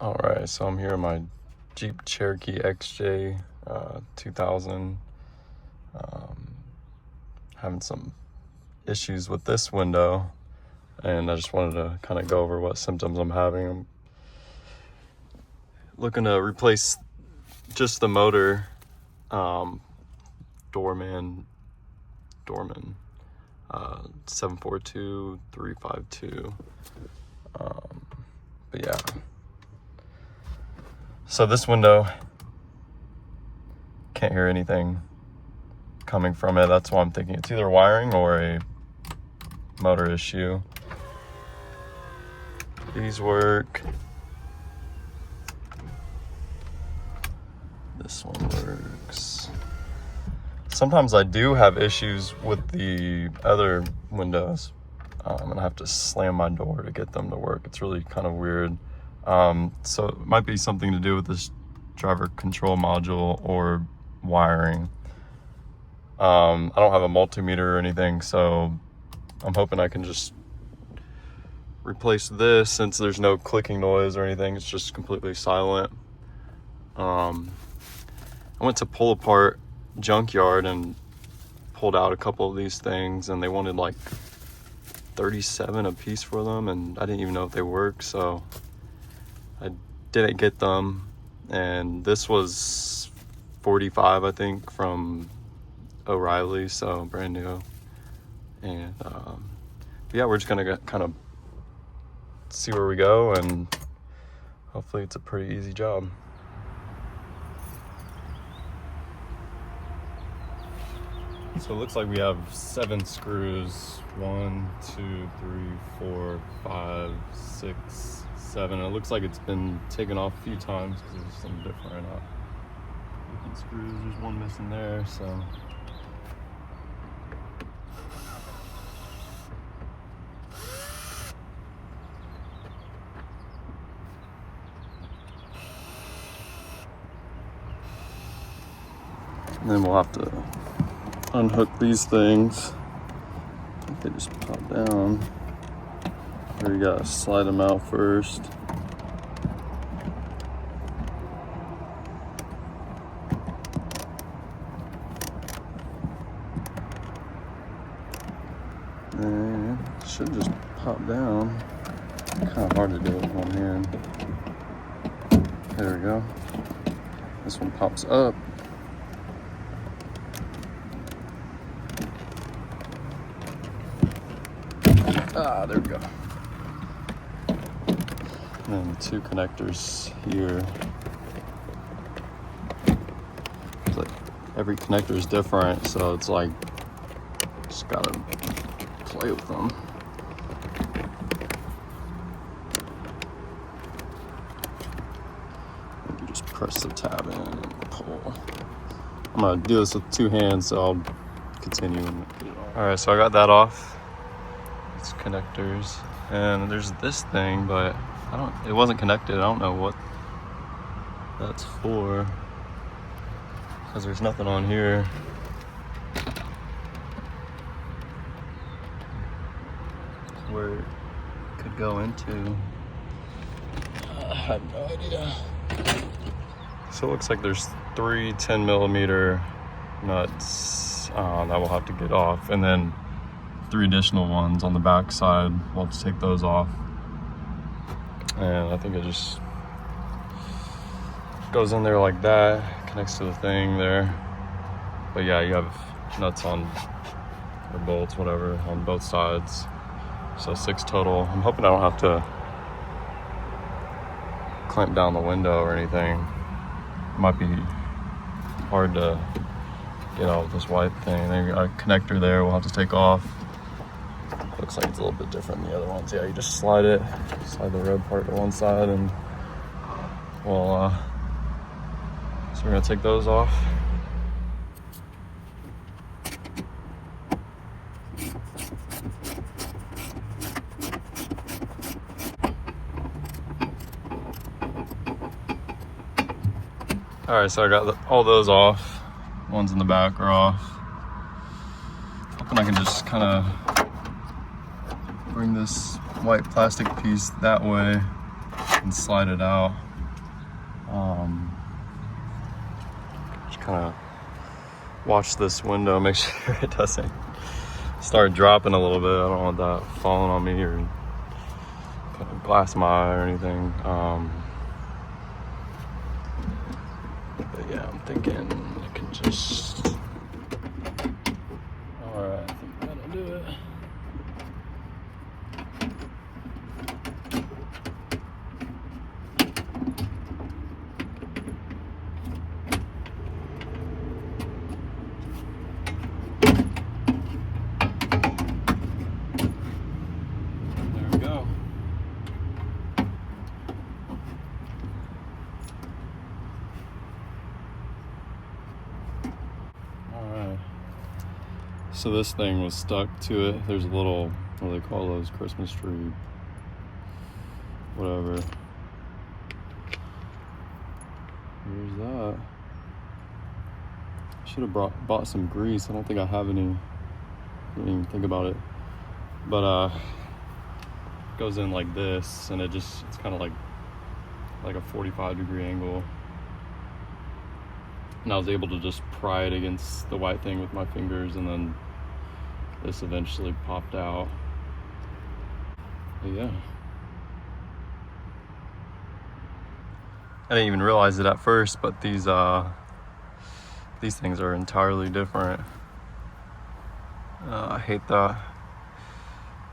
All right, so I'm here in my Jeep Cherokee XJ 2000. Having some issues with this window, and I just wanted to kind of go over what symptoms I'm having. I'm looking to replace just the motor, Dorman 742352. But yeah, so this window, can't hear anything coming from it. That's why I'm thinking it's either wiring or a motor issue. These work. This one works. Sometimes I do have issues with the other windows. I'm gonna have to slam my door to get them to work. It's really kind of weird. So it might be something to do with this driver control module or wiring. I don't have a multimeter or anything, so I'm hoping I can just replace this since there's no clicking noise or anything. It's just completely silent. I went to pull apart junkyard and pulled out a couple of these things, and they wanted like 37 a piece for them, and I didn't even know if they work, so I didn't get them. And this was 45, I think, from O'Reilly, so brand new. And yeah, we're just gonna kind of see where we go, and hopefully it's a pretty easy job. So it looks like we have 7 screws. 1, 2, 3, 4, 5, 6, 7. It looks like it's been taken off a few times because there's some different looking screws. There's one missing there, so. And then we'll have to unhook these things. I think they just pop down. Or you gotta slide them out first. And it should just pop down. Kind of hard to do with one hand. There we go. This one pops up. There we go. And then the 2 connectors here. It's like every connector is different, so it's like just gotta play with them. You just press the tab in and pull. I'm gonna do this with 2 hands, so I'll continue. All right, so I got that off. Connectors, and there's this thing, but it wasn't connected. I don't know what that's for because there's nothing on here. Where it could go into, I have no idea. So it looks like there's 3 10mm nuts that we'll have to get off, and then 3 additional ones on the back side. We'll have to take those off, and I think it just goes in there like that, connects to the thing there. But yeah, you have nuts on, or bolts, whatever, on both sides, so 6 total. I'm hoping I don't have to clamp down the window or anything. It might be hard to get out with this white thing. There you got a connector there we'll have to take off. Looks like it's a little bit different than the other ones. Yeah, you just slide the red part to one side, and so we're gonna take those off. All right, so I got all those off. Ones in the back are off. Hoping I can just kind of bring this white plastic piece that way and slide it out. Just kind of watch this window, make sure it doesn't start dropping a little bit. I don't want that falling on me or kind of glass my eye or anything. But yeah, I'm thinking I can just. Alright, I think that'll do it. There we go. Alright. So this thing was stuck to it. There's a little, what do they call those? Christmas tree, whatever. Where's that? Should have bought some grease. I don't think I have any. Didn't even think about it. But it goes in like this, and it's kind of like a 45-degree angle. And I was able to just pry it against the white thing with my fingers, and then this eventually popped out. But yeah. I didn't even realize it at first, but these things are entirely different. I hate that.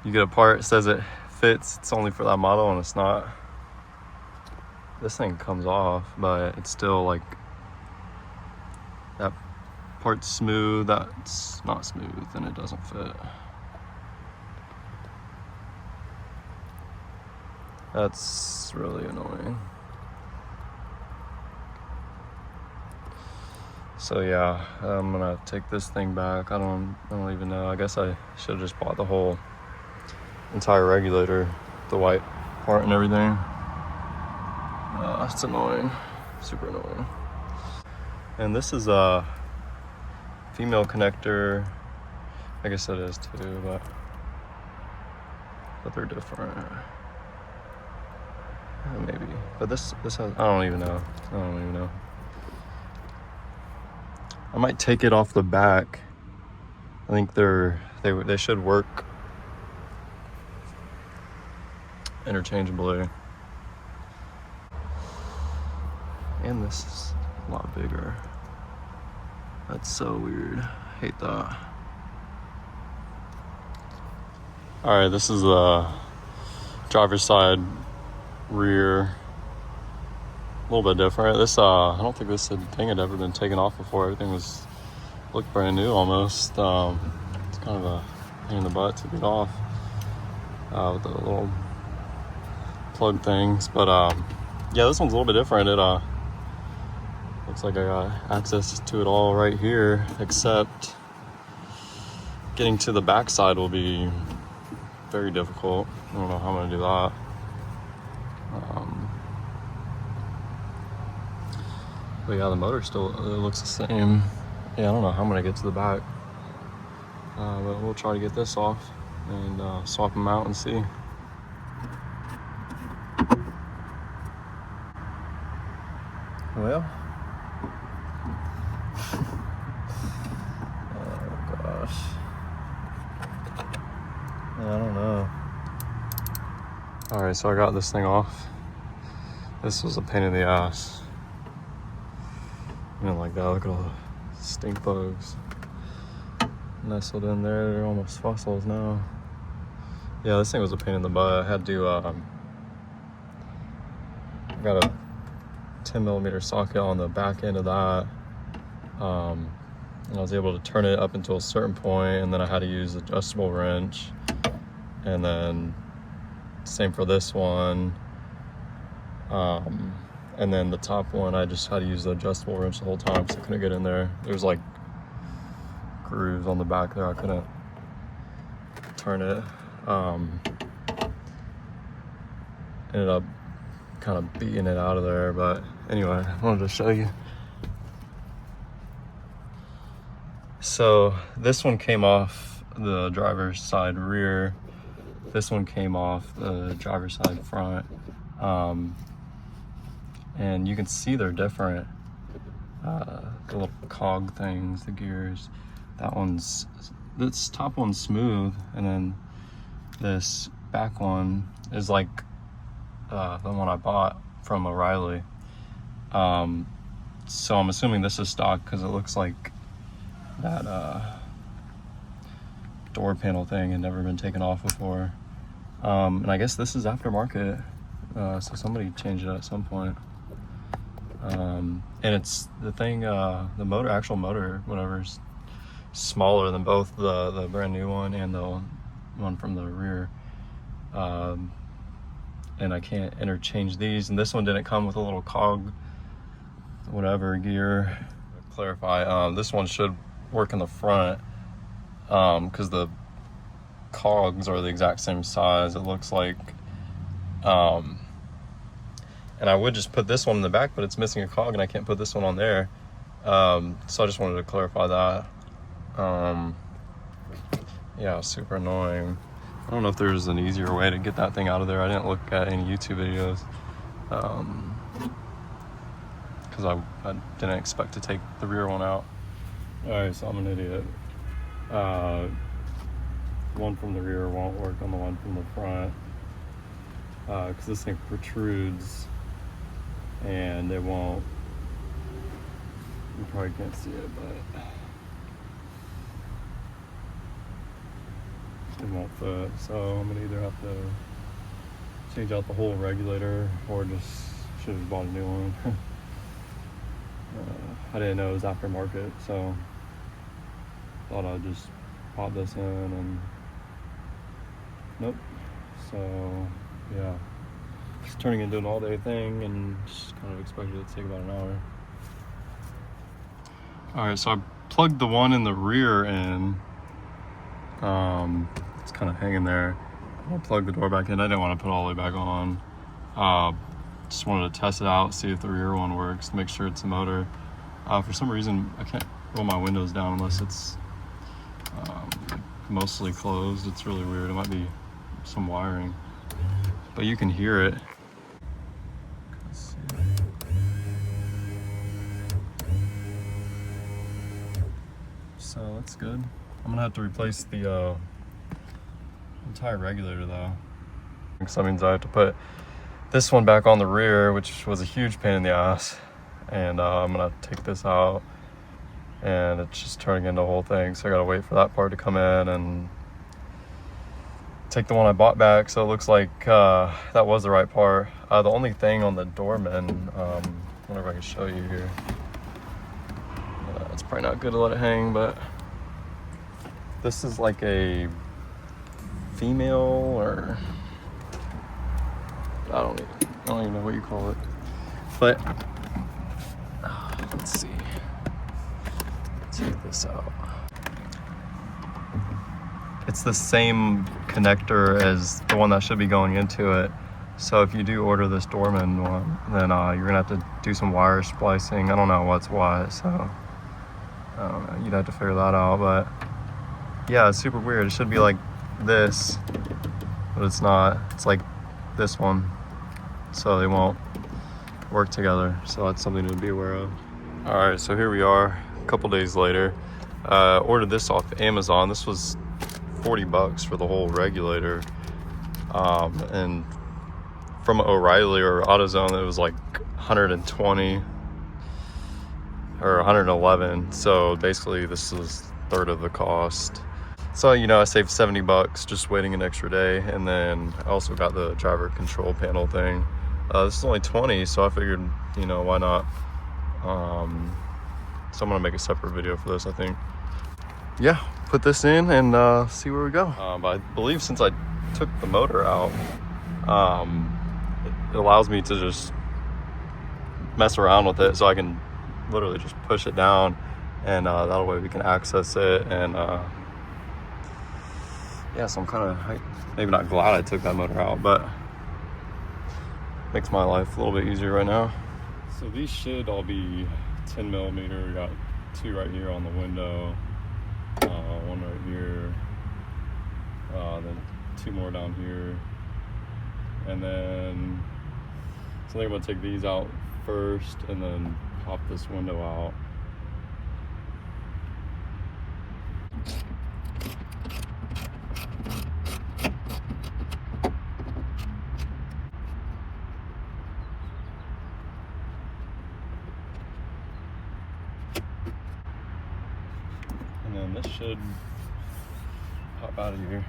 You get a part, it says it fits, it's only for that model, and it's not. This thing comes off, but it's still like, that part's smooth, that's not smooth, and it doesn't fit. That's really annoying. So yeah, I'm gonna take this thing back. I don't even know. I guess I should have just bought the whole entire regulator, the white part and everything. It's annoying, super annoying. And this is a female connector. I guess it is too, but they're different. Maybe, but this has, I don't even know. I might take it off the back. I think they should work interchangeably. And this is a lot bigger. That's so weird. I hate that. Alright, this is the driver's side rear. A little bit different. This I don't think this thing had ever been taken off before. Everything looked brand new almost. It's kind of a pain in the butt to get off with the little plug things. But yeah, this one's a little bit different. It looks like I got access to it all right here, except getting to the back side will be very difficult. I don't know how I'm gonna do that. But yeah, the motor still looks the same. Yeah, I don't know how I'm gonna get to the back. But we'll try to get this off and swap them out and see. Well. Oh gosh. Yeah, I don't know. Alright, so I got this thing off. This was a pain in the ass. I didn't like that. Look at all the stink bugs nestled in there. They're almost fossils now. Yeah, this thing was a pain in the butt. I had to, I got a 10mm socket on the back end of that. And I was able to turn it up until a certain point, and then I had to use the adjustable wrench. And then same for this one. And then the top one, I just had to use the adjustable wrench the whole time because I couldn't get in there. There's like grooves on the back there. I couldn't turn it. Ended up kind of beating it out of there. But anyway, I wanted to show you. So this one came off the driver's side rear. This one came off the driver's side front. And you can see they're different. The little cog things, the gears. This top one's smooth, and then this back one is like the one I bought from O'Reilly. So I'm assuming this is stock because it looks like that door panel thing had never been taken off before. And I guess this is aftermarket, so somebody changed it at some point. And it's the thing, the actual motor, whatever's smaller than both the brand new one and the one from the rear. And I can't interchange these, and this one didn't come with a little cog whatever gear. To clarify, this one should work in the front because the cogs are the exact same size, it looks like. And I would just put this one in the back, but it's missing a cog and I can't put this one on there. So I just wanted to clarify that. Yeah, super annoying. I don't know if there's an easier way to get that thing out of there. I didn't look at any YouTube videos because I didn't expect to take the rear one out. Alright, so I'm an idiot. One from the rear won't work on the one from the front because this thing protrudes and it won't. You probably can't see it, but it won't fit. So I'm gonna either have to change out the whole regulator or just should have bought a new one. I didn't know it was aftermarket, so thought I'd just pop this in and nope. So yeah, it's turning into an all-day thing and just kind of expected it to take about an hour. All right, so I plugged the one in the rear in. It's kind of hanging there. I'll plug the door back in. I didn't want to put it all the way back on. Just wanted to test it out, see if the rear one works, make sure it's the motor. For some reason, I can't roll my windows down unless it's mostly closed. It's really weird. It might be some wiring, but you can hear it. Let's see. So that's good. I'm gonna have to replace the entire regulator though. So that means I have to put this one back on the rear, which was a huge pain in the ass. And I'm gonna take this out, and it's just turning into a whole thing. So I gotta wait for that part to come in and take the one I bought back. So it looks like that was the right part. The only thing on the Dorman, I wonder if I can show you here. It's probably not good to let it hang, but this is like a female, or I don't even know what you call it. But let's see. Take this out. It's the same connector as the one that should be going into it. So if you do order this Dorman one, then you're gonna have to do some wire splicing. I don't know what's what, so I don't know. You'd have to figure that out. But yeah, it's super weird. It should be like this, but it's not. It's like this one, so they won't work together. So that's something to be aware of. All right, so here we are a couple days later. Ordered this off Amazon. This was $40 for the whole regulator, and from O'Reilly or AutoZone it was like 120 or 111. So basically this is a third of the cost. So, you know, I saved $70 just waiting an extra day. And then I also got the driver control panel thing. This is only 20, so I figured, you know, why not? So I'm gonna make a separate video for this, I think. Yeah, put this in and see where we go. But I believe since I took the motor out, it allows me to just mess around with it, so I can literally just push it down, and that way we can access it. And yeah, so I'm kind of maybe not glad I took that motor out, but makes my life a little bit easier right now. So these should all be 10 millimeter. We got two right here on the window, one right here, then two more down here, and then So I think I'm gonna take these out first and then pop this window out. And then this should pop out of here.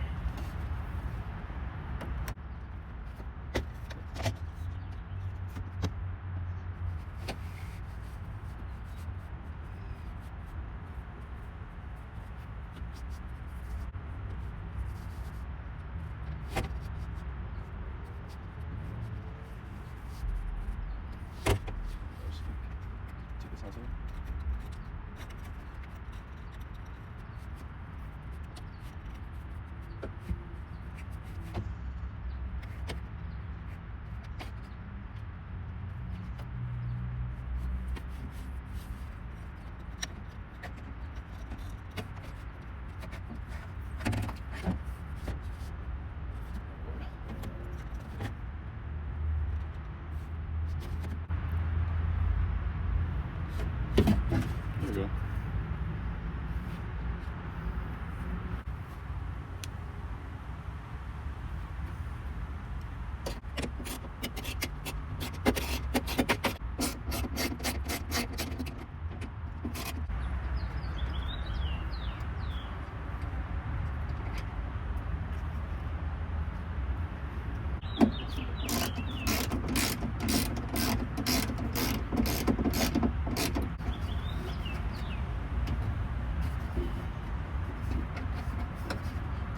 There we go.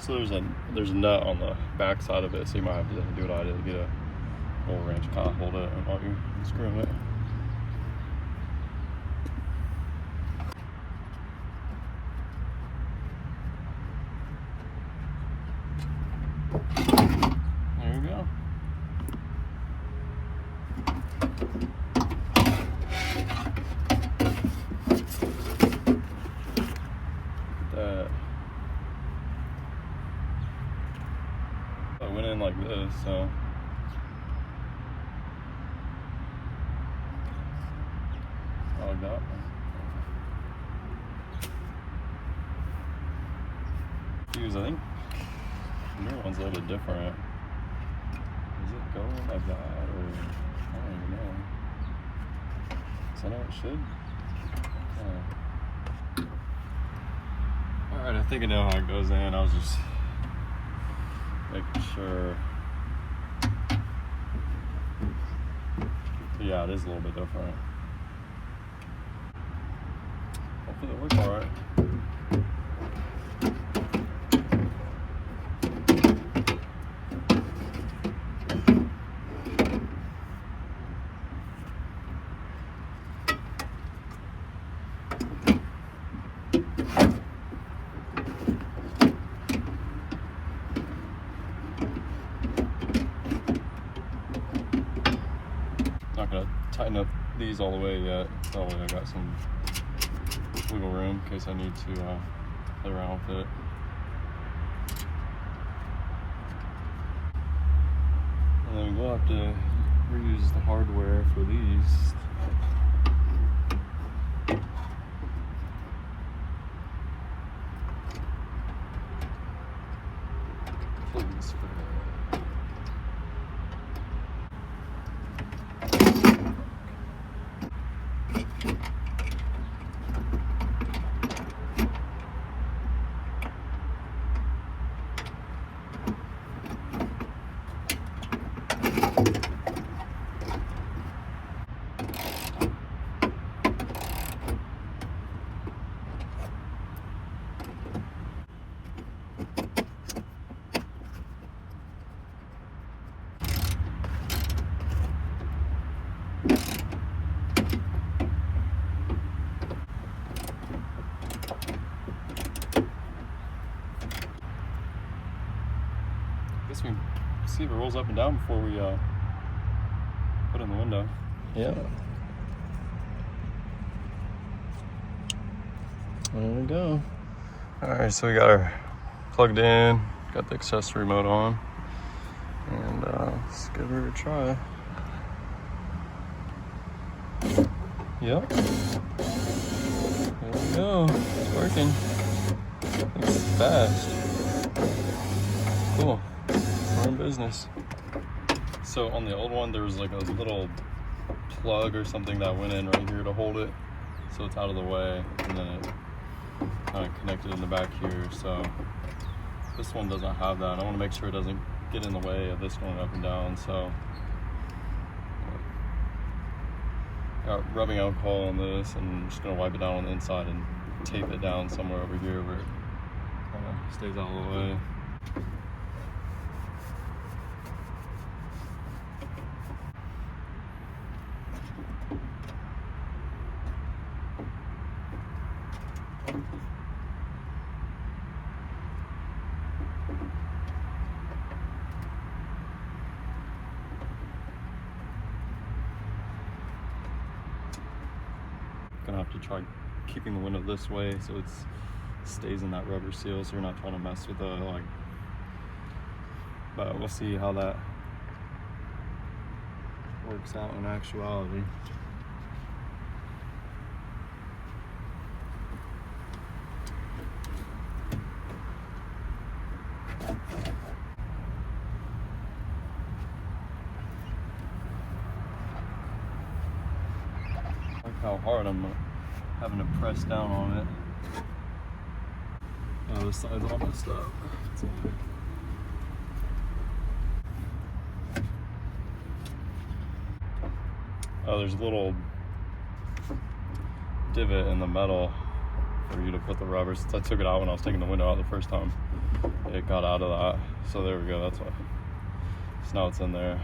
So there's a nut on the back side of it, so you might have to do what I did, get a old wrench, kind of hold it while you're screwing it. There you go. Look at that. I went in like this, so I like that. Fuse, I think the new one's a little bit different. Does it go like that, or I don't even know. So I know it should. All right, I think I know how it goes in. I was just making sure. But yeah, it is a little bit different. Hopefully it works all right. Not gonna tighten up these all the way yet. That way I got some wiggle room in case I need to play around with it. And then we'll have to reuse the hardware for these. Please for that. Guess we can see if it rolls up and down before we put it in the window. Yeah. There we go. All right, so we got our plugged in, got the accessory mode on, and let's give her a try. Yep. There we go. It's working. It's fast. Cool. We're in business. So on the old one, there was like a little plug or something that went in right here to hold it, so it's out of the way, and then it kind of connected in the back here. So this one doesn't have that. I want to make sure it doesn't get in the way of this going up and down. So got rubbing alcohol on this, and I'm just gonna wipe it down on the inside and tape it down somewhere over here where it kind of stays out of the way. Gonna have to try keeping the window this way so it stays in that rubber seal, so you're not trying to mess with the but we'll see how that works out in actuality. How hard I'm having to press down on it. Oh, this side's all messed up. Oh, there's a little divot in the metal for you to put the rubber. Since I took it out when I was taking the window out the first time, it got out of that. So there we go, that's why. So now it's in there.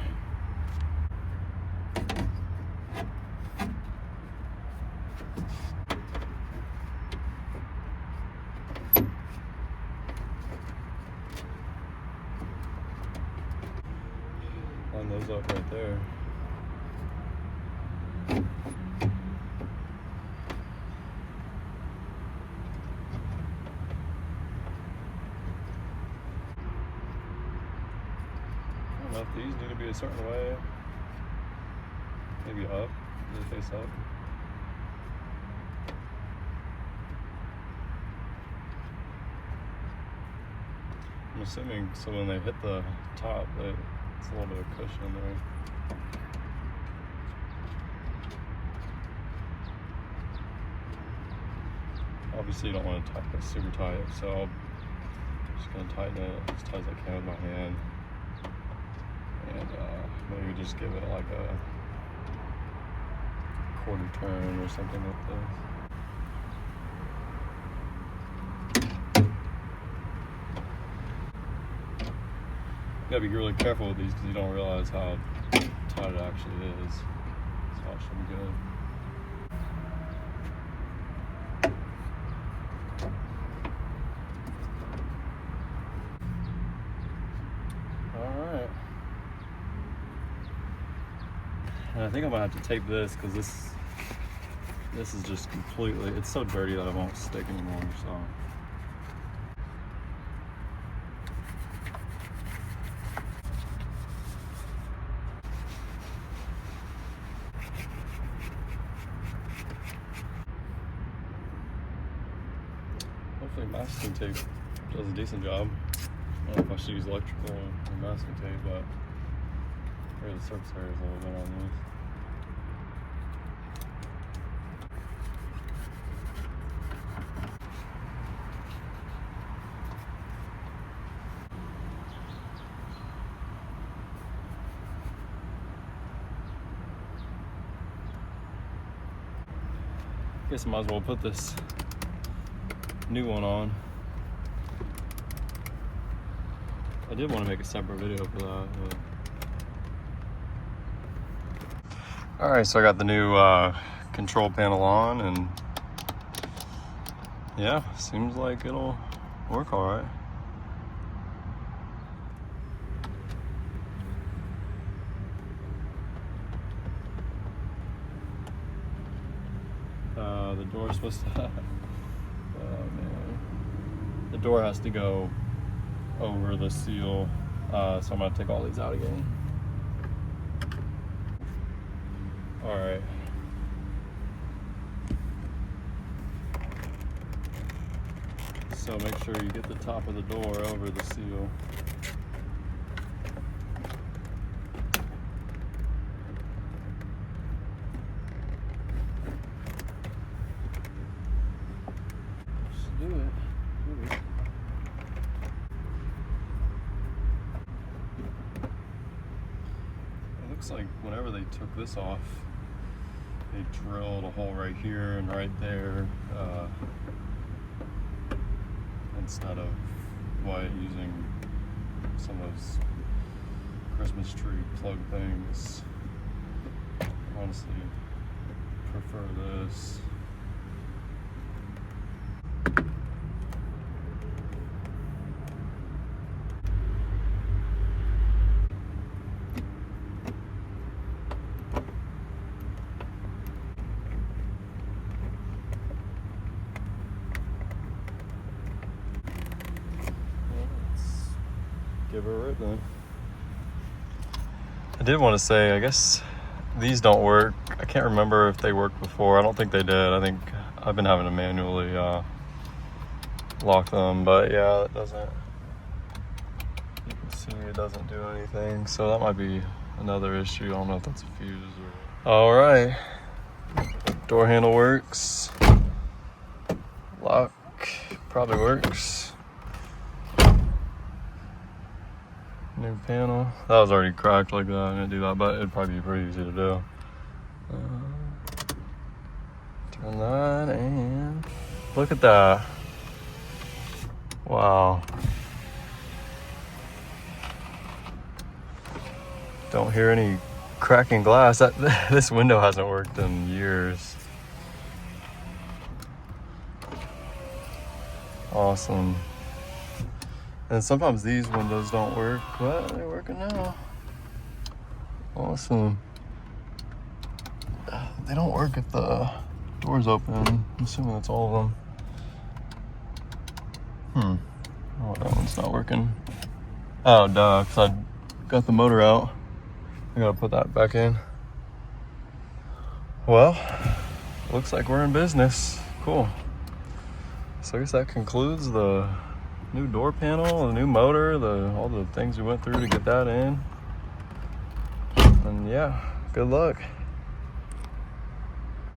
Line those up right there. I don't know if these need to be a certain way. Maybe up, they face up. I'm assuming so when they hit the top, it's a little bit of cushion there. Obviously you don't want to tighten it super tight, so I'm just going to tighten it as tight as I can with my hand. And maybe just give it like a quarter turn or something like this. You gotta be really careful with these because you don't realize how tight it actually is. So it should be good. Alright. And I think I'm gonna have to tape this because this is just completely, it's so dirty that it won't stick anymore, so. Hopefully masking tape does a decent job. I don't know if I should use electrical or masking tape, but maybe the surface area is a little bit on this. Guess I might as well put this new one on. I did want to make a separate video for that. But... Alright, so I got the new control panel on, and yeah, seems like it'll work alright. The door's supposed to... oh man. The door has to go over the seal, so I'm gonna take all these out again. Alright. so make sure you get the top of the door over the seal. Just do it. It looks like whenever they took this off, they drilled a hole right here and right there, instead of using some of those Christmas tree plug things. Honestly, prefer this. Give her a rip then. I did want to say, I guess these don't work. I can't remember if they worked before. I don't think they did. I think I've been having to manually lock them, but yeah, it doesn't. You can see it doesn't do anything, so that might be another issue. I don't know if that's a fuse or. All right, door handle works. Lock probably works. New panel. That was already cracked like that. I didn't do that, but it'd probably be pretty easy to do. Turn that and look at that. Wow. Don't hear any cracking glass. This window hasn't worked in years. Awesome. And sometimes these windows don't work, but they're working now. Awesome. They don't work if the door's open. I'm assuming that's all of them. Oh, that one's not working. Oh, duh, because I got the motor out. I gotta put that back in. Well, looks like we're in business. Cool. So I guess that concludes the new door panel, the new motor, all the things we went through to get that in. And yeah, good luck.